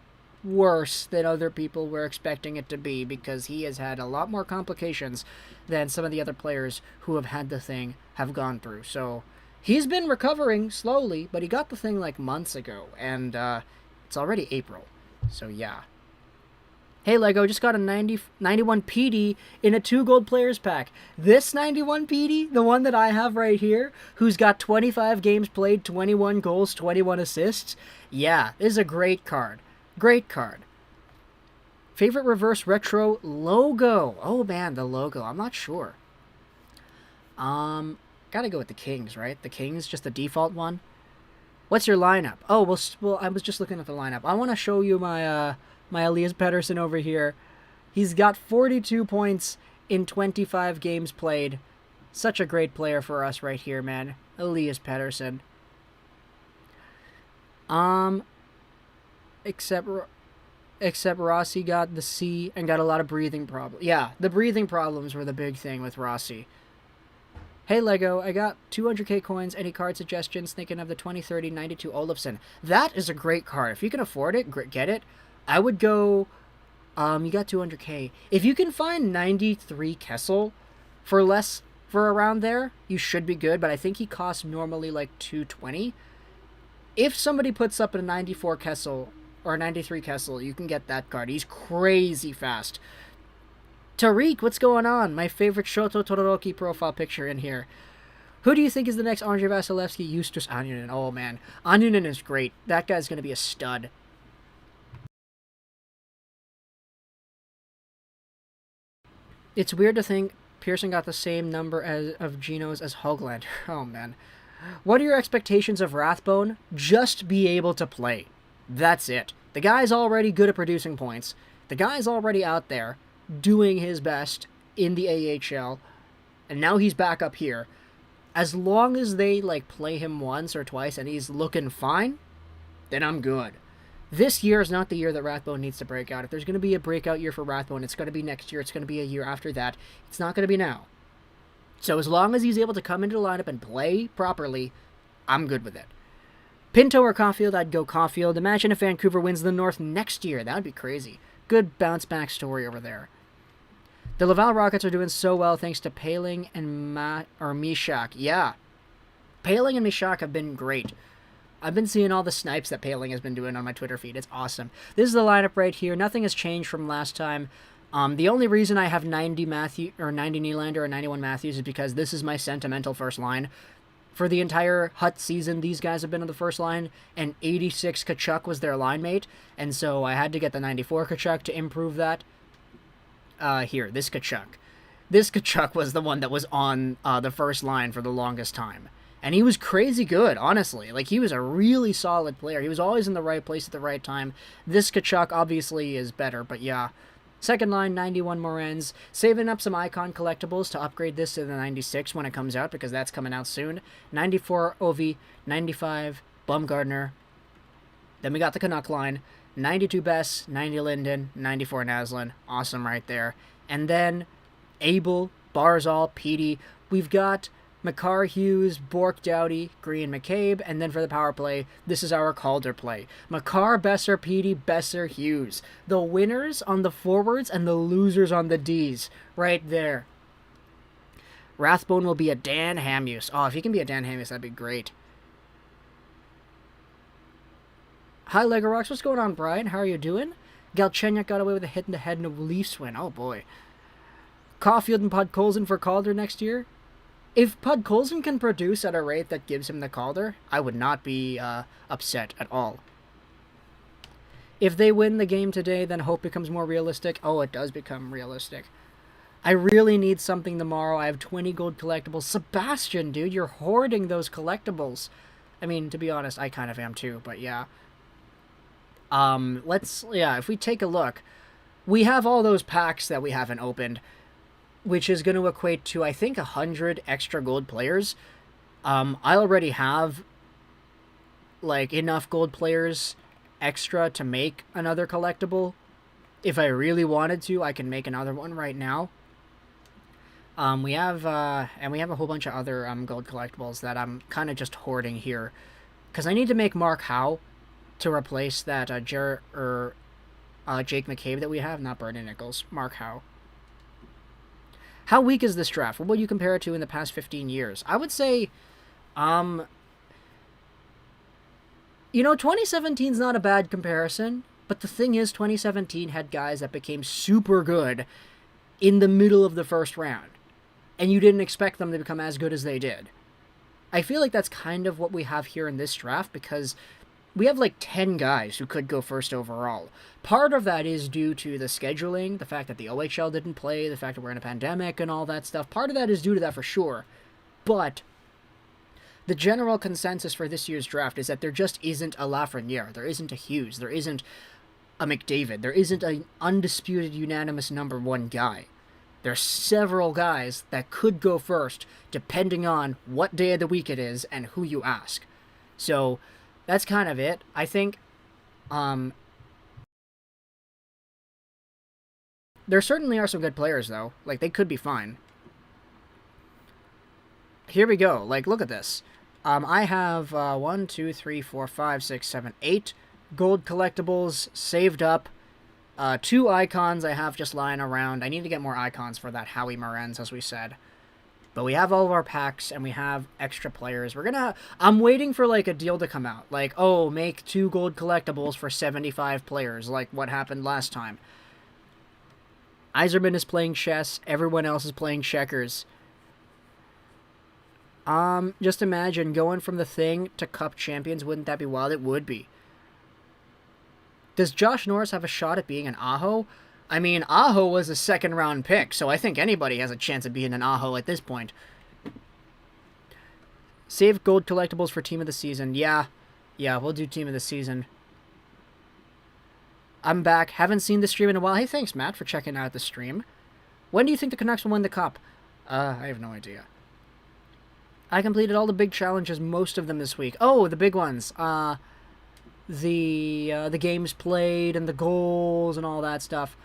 worse than other people were expecting it to be because he has had a lot more complications than some of the other players who have had the thing have gone through. So he's been recovering slowly, but he got the thing like months ago, and it's already April. So yeah. Hey Lego, just got a 91 PD in a 2 gold players pack. This 91 PD, the one that I have right here, who's got 25 games played, 21 goals, 21 assists. Yeah, this is a great card. Great card. Favorite reverse retro logo. Oh man, the logo. I'm not sure. Gotta go with the Kings, right? The Kings, just the default one. What's your lineup? Oh, well, I was just looking at the lineup. I want to show you my my Elias Pettersson over here. He's got 42 points in 25 games played. Such a great player for us right here, man. Elias Pettersson. Except Rossi got the C and got a lot of breathing problems. Yeah, the breathing problems were the big thing with Rossi. Hey Lego, I got 200k coins. Any card suggestions? Thinking of the 2030 92 Olofsson. That is a great card. If you can afford it, get it. I would go, you got 200k. If you can find 93 Kessel for around there, you should be good, but I think he costs normally like 220. If somebody puts up a 94 Kessel or a 93 Kessel, you can get that card. He's crazy fast. Tariq, what's going on? My favorite Shoto Todoroki profile picture in here. Who do you think is the next Andrei Vasilevsky? Justus Annunen. Oh, man. Annunen is great. That guy's going to be a stud. It's weird to think Pearson got the same number of Genos as Höglander. Oh, man. What are your expectations of Rathbone? Just be able to play. That's it. The guy's already good at producing points. The guy's already out there doing his best in the AHL. And now he's back up here. As long as they, play him once or twice and he's looking fine, then I'm good. This year is not the year that Rathbone needs to break out. If there's going to be a breakout year for Rathbone, it's going to be next year. It's going to be a year after that. It's not going to be now. So as long as he's able to come into the lineup and play properly, I'm good with it. Pinto or Caulfield, I'd go Caulfield. Imagine if Vancouver wins the North next year. That would be crazy. Good bounce-back story over there. The Laval Rockets are doing so well thanks to Paling and Mishak. Yeah. Paling and Mishak have been great. I've been seeing all the snipes that Paling has been doing on my Twitter feed. It's awesome. This is the lineup right here. Nothing has changed from last time. The only reason I have 90 Nylander or 91 Matthews is because this is my sentimental first line. For the entire Hut season, these guys have been on the first line, and 86 Tkachuk was their line mate, and so I had to get the 94 Tkachuk to improve that. Here, this Tkachuk. This Tkachuk was the one that was on the first line for the longest time. And he was crazy good, honestly. He was a really solid player. He was always in the right place at the right time. This Tkachuk obviously is better, but yeah. Second line, 91 Morenz. Saving up some icon collectibles to upgrade this to the 96 when it comes out, because that's coming out soon. 94 Ovi, 95 Bumgardner. Then we got the Canuck line. 92 Bess, 90 Linden, 94 Naslin. Awesome right there. And then Abel, Barzal, Petey. We've got Makar, Hughes, Bork, Doughty, Green, McCabe, and then for the power play, this is our Calder play. Makar, Besser, Petey, Besser, Hughes. The winners on the forwards and the losers on the Ds. Right there. Rathbone will be a Dan Hamhuis. Oh, if he can be a Dan Hamhuis, that'd be great. Hi, Lego Rocks. What's going on, Brian? How are you doing? Galchenyuk got away with a hit in the head and a Leafs win. Oh, boy. Caulfield and Podkolzin for Calder next year. If Podkolzin can produce at a rate that gives him the Calder, I would not be upset at all. If they win the game today, then hope becomes more realistic. Oh, it does become realistic. I really need something tomorrow. I have 20 gold collectibles. Sebastian, dude, you're hoarding those collectibles. I mean, to be honest, I kind of am too, but yeah. If we take a look, we have all those packs that we haven't opened, which is going to equate to, I think, 100 extra gold players. I already have, enough gold players extra to make another collectible. If I really wanted to, I can make another one right now. We have a whole bunch of other gold collectibles that I'm kind of just hoarding here, because I need to make Mark Howe to replace that Jake McCabe that we have, not Brandon Nichols. Mark Howe. How weak is this draft? What will you compare it to in the past 15 years? I would say, 2017 is not a bad comparison, but the thing is, 2017 had guys that became super good in the middle of the first round, and you didn't expect them to become as good as they did. I feel like that's kind of what we have here in this draft, because we have 10 guys who could go first overall. Part of that is due to the scheduling, the fact that the OHL didn't play, the fact that we're in a pandemic and all that stuff. Part of that is due to that for sure. But the general consensus for this year's draft is that there just isn't a Lafreniere, there isn't a Hughes, there isn't a McDavid, there isn't an undisputed unanimous number one guy. There's several guys that could go first, depending on what day of the week it is and who you ask. So that's kind of it. I think there certainly are some good players, though. They could be fine. Here we go. Look at this. I have 1, 2, 3, 4, 5, 6, 7, 8 gold collectibles saved up. 2 icons I have just lying around. I need to get more icons for that Howie Morenz, as we said. But we have all of our packs, and we have extra players. I'm waiting for, a deal to come out. Make 2 gold collectibles for 75 players, like what happened last time. Yzerman is playing chess. Everyone else is playing checkers. Just imagine going from the Thing to Cup champions. Wouldn't that be wild? It would be. Does Josh Norris have a shot at being an Aho? I mean, Aho was a second-round pick, so I think anybody has a chance of being an Aho at this point. Save gold collectibles for Team of the Season. Yeah, we'll do Team of the Season. I'm back. Haven't seen the stream in a while. Hey, thanks, Matt, for checking out the stream. When do you think the Canucks will win the Cup? I have no idea. I completed all the big challenges, most of them this week. Oh, the big ones. The games played and the goals and all that stuff.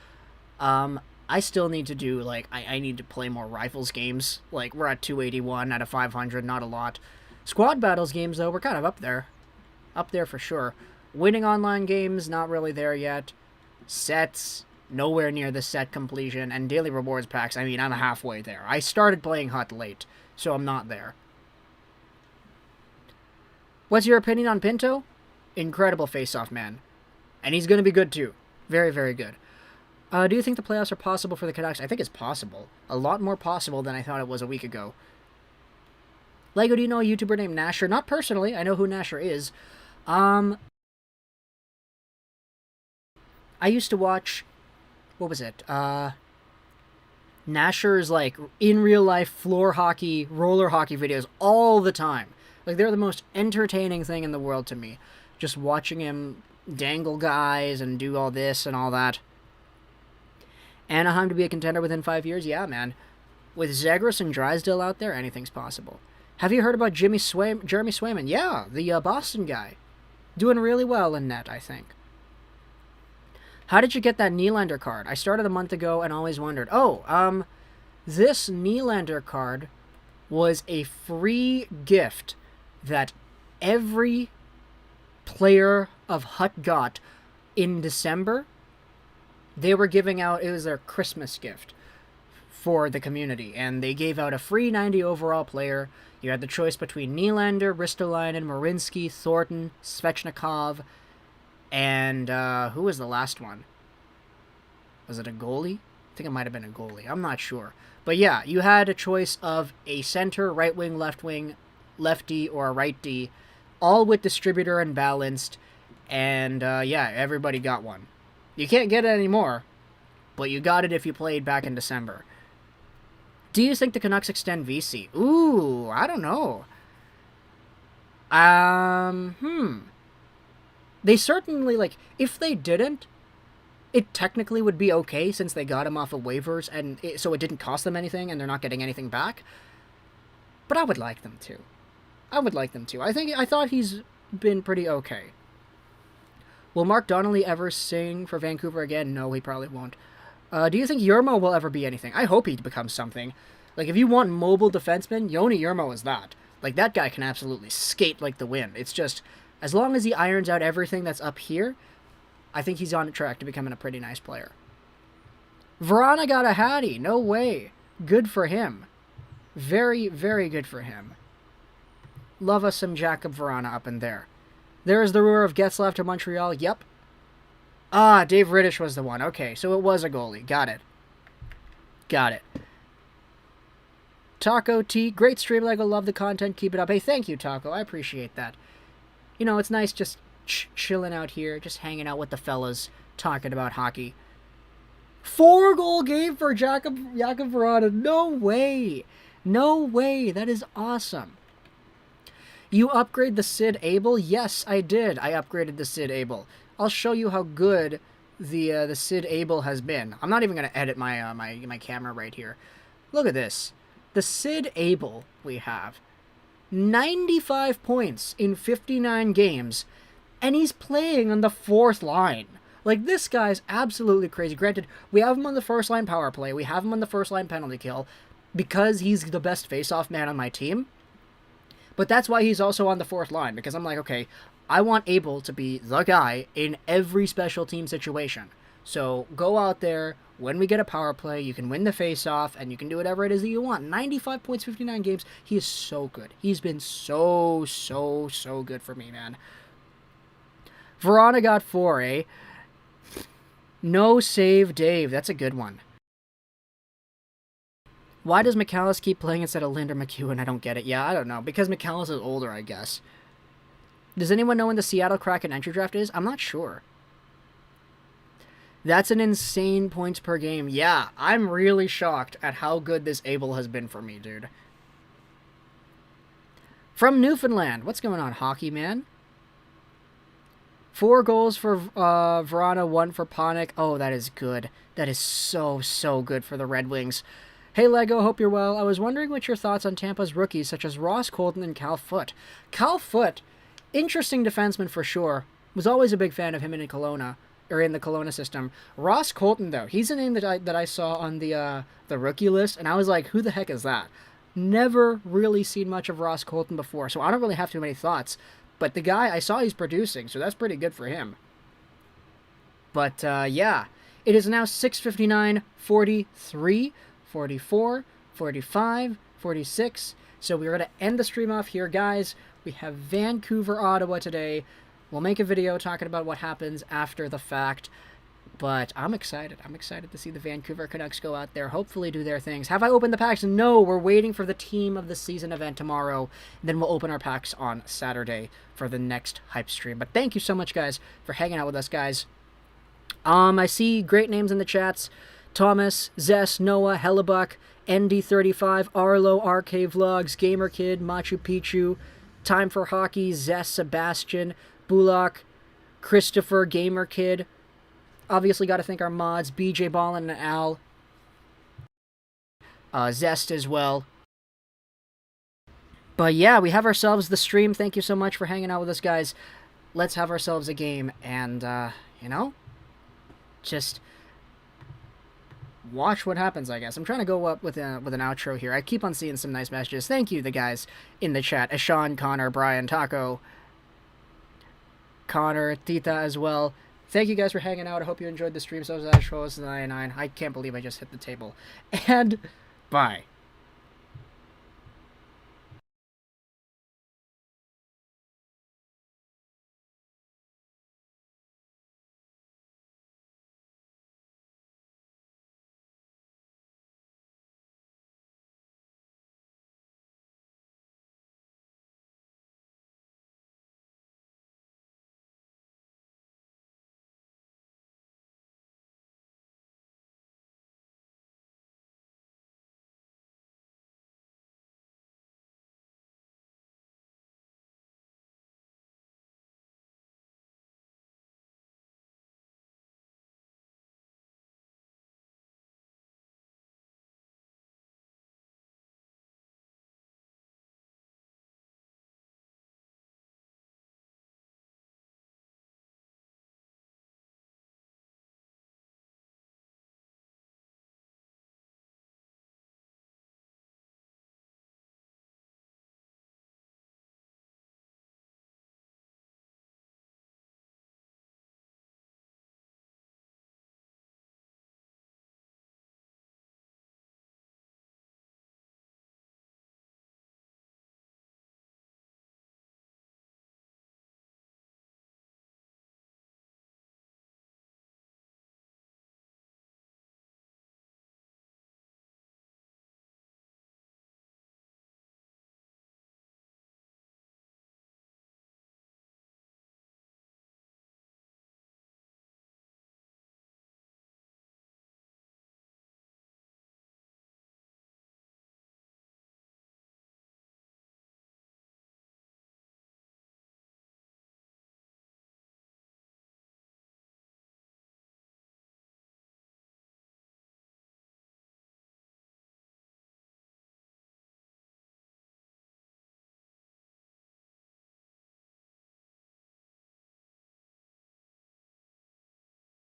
I still need to do, like, I need to play more Rifles games. Like, we're at 281 out of 500, not a lot. Squad Battles games, though, we're kind of up there. Up there for sure. Winning online games, not really there yet. Sets, nowhere near the set completion. And daily rewards packs, I mean, I'm halfway there. I started playing HUT late, so I'm not there. What's your opinion on Pinto? Incredible face-off man. And he's going to be good, too. Very, very good. Do you think the playoffs are possible for the Canucks? I think it's possible. A lot more possible than I thought it was a week ago. Lego, do you know a YouTuber named Nasher? Not personally. I know who Nasher is. I used to watch... What was it? Nasher's, like, in real life floor hockey, roller hockey videos all the time. Like, they're the most entertaining thing in the world to me. Just watching him dangle guys and do all this and all that. Anaheim to be a contender within 5 years? Yeah, man. With Zegras and Drysdale out there, anything's possible. Have you heard about Jeremy Swayman? Yeah, the Boston guy. Doing really well in net, I think. How did you get that Nylander card? I started a month ago and always wondered. Oh, this Nylander card was a free gift that every player of HUT got in December. They were giving out, it was their Christmas gift for the community, and they gave out a free 90 overall player. You had the choice between Nylander, Ristolainen, Marinsky, Thornton, Svechnikov, and who was the last one? Was it a goalie? I think it might have been a goalie. I'm not sure. But yeah, you had a choice of a center, right wing, left D, or a right D, all with distributor and balanced, and yeah, everybody got one. You can't get it anymore, but you got it if you played back in December. Do you think the Canucks extend VC? Ooh, I don't know. They certainly, like, if they didn't, it technically would be okay since they got him off of waivers, and so it didn't cost them anything, and they're not getting anything back. But I would like them to. I thought he's been pretty okay. Will Mark Donnelly ever sing for Vancouver again? No, he probably won't. Do you think Yermo will ever be anything? I hope he becomes something. Like, if you want mobile defenseman, Yoni Yermo is that. Like, that guy can absolutely skate like the wind. It's just, as long as he irons out everything that's up here, I think he's on track to becoming a pretty nice player. Verana got a Hattie. No way. Good for him. Very, very good for him. Love us some Jacob Verana up in there. There is the rumor of Getzlaf to Montreal. Yep. Ah, Dave Riddish was the one. Okay, so it was a goalie. Got it. Taco T, great stream, Lego. Love the content. Keep it up. Hey, thank you, Taco. I appreciate that. You know, it's nice just chilling out here, just hanging out with the fellas, talking about hockey. 4-goal game for Jakob Verana. No way. That is awesome. You upgrade the Sid Abel? Yes, I did. I upgraded the Sid Abel. I'll show you how good the Sid Abel has been. I'm not even going to edit my my camera right here. Look at this. The Sid Abel we have. 95 points in 59 games, and he's playing on the 4th line. Like, this guy's absolutely crazy. Granted, we have him on the first line power play. We have him on the first line penalty kill because he's the best face-off man on my team. But that's why he's also on the 4th line, because I'm like, okay, I want Abel to be the guy in every special team situation. So go out there, when we get a power play, you can win the face-off, and you can do whatever it is that you want. 95 points, 59 games, he is so good. He's been so good for me, man. Verana got 4, eh? No save Dave, that's a good one. Why does McAllis keep playing instead of Lind or McEwen? I don't get it. Yeah, I don't know. Because McAllis is older, I guess. Does anyone know when the Seattle Kraken entry draft is? I'm not sure. That's an insane points per game. Yeah, I'm really shocked at how good this Abel has been for me, dude. From Newfoundland. What's going on, hockey man? 4 goals for Verana, 1 for Panik. Oh, that is good. That is so good for the Red Wings. Hey, Lego, hope you're well. I was wondering what your thoughts on Tampa's rookies, such as Ross Colton and Cal Foote. Cal Foote, interesting defenseman for sure. Was always a big fan of him in Kelowna, or in the Kelowna system. Ross Colton, though, he's a name that I saw on the rookie list, and I was like, who the heck is that? Never really seen much of Ross Colton before, so I don't really have too many thoughts. But the guy, I saw he's producing, so that's pretty good for him. But, yeah. It is now 6:59, 43, 44, 45, 46. So we're going to end the stream off here, guys. We have Vancouver, Ottawa today. We'll make a video talking about what happens after the fact. But I'm excited. I'm excited to see the Vancouver Canucks go out there, hopefully do their things. Have I opened the packs? No, we're waiting for the team of the season event tomorrow. Then we'll open our packs on Saturday for the next hype stream. But thank you so much, guys, for hanging out with us, guys. I see great names in the chats. Thomas, Zess, Noah, Hellebuck, ND35, Arlo, RK Vlogs, Gamer Kid, Machu Picchu, Time for Hockey, Zess, Sebastian, Bullock, Christopher, Gamer Kid. Obviously got to thank our mods, BJ Ballin and Al. Zest as well. But yeah, we have ourselves the stream. Thank you so much for hanging out with us, guys. Let's have ourselves a game and, you know, just watch what happens, I guess. I'm trying to go up with an outro here. I keep on seeing some nice messages. Thank you, the guys in the chat. Ashawn, Connor, Brian, Taco, Connor, Tita as well. Thank you guys for hanging out. I hope you enjoyed the stream. So was I, 99. I can't believe I just hit the table. And bye.